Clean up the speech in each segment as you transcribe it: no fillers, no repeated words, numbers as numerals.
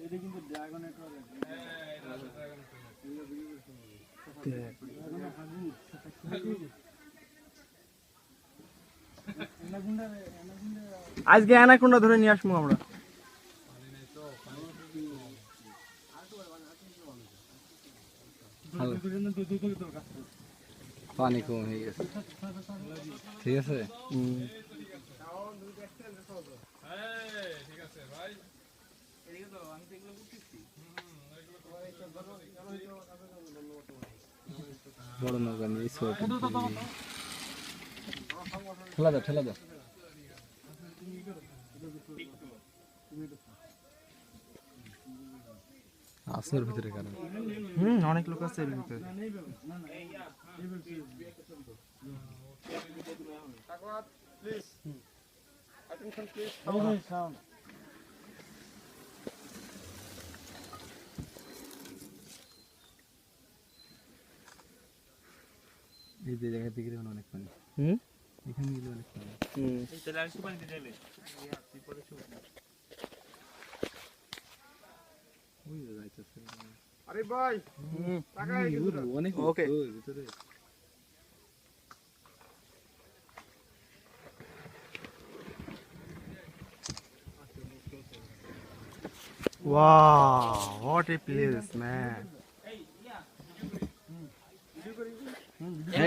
এটা কিন্তু ড্রাগনের করে আজকে অ্যানাকোন্ডা ধরে নিয়ে আসবো আমরা। পানি কম হয়ে গেছে, ঠিক আছে। বড় নৌকা নিয়ে ঠেলা দাও, ঠেলা দাও। আসর ভিতরে কারণ অনেক লোক আছে এর ভিতরে। এই যে জায়গা থেকে অনেক পানি, এখানে গেলে অনেক পানি। আরে ভাই টাকা অনেক ওকে ভিতরে। Wow, what a place, man.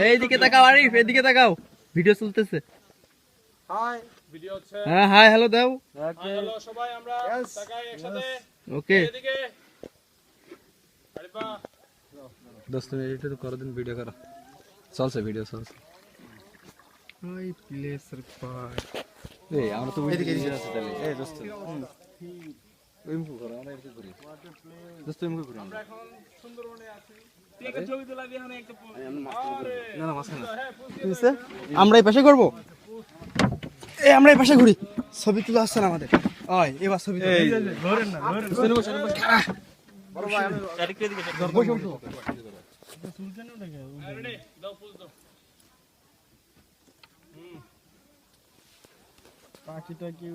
এইদিকে তাকাও আরিফ, এদিকে তাকাও, ভিডিও চলতেছে। হাই ভিডিও হচ্ছে। হ্যাঁ হাই হ্যালো দাও। হ্যালো সবাই আমরা তাকাই একসাথে। ওকে এদিকে আরিফা 10 মিনিট তো করে দিন, ভিডিও করো, চলছে ভিডিও চলছে। ওই প্লেসের পার এই আমরা তো এদিকে এদিকে আছে তাহলে। এই দোস্ত ইমপ্রুভ করো, আমরা এদিকে করি দোস্ত, ইমপ্রুভ করো। আমরা এখন সুন্দরবনে আছি। তুই একটা ছবি তোলা দিয়ে এখন একটা আরে না না মাছ না, আমরা এই পাশে করব। এই আমরা এই পাশে ঘুরি, ছবি তুলে আসছে না আমাদের। ওই এবার ছবি এই ধরেন না, ধরেন বড় ভাই আমি ডাইরেক্ট এদিকে বসে বসে রেডি দাও পুজ দাও। পাখিটা কি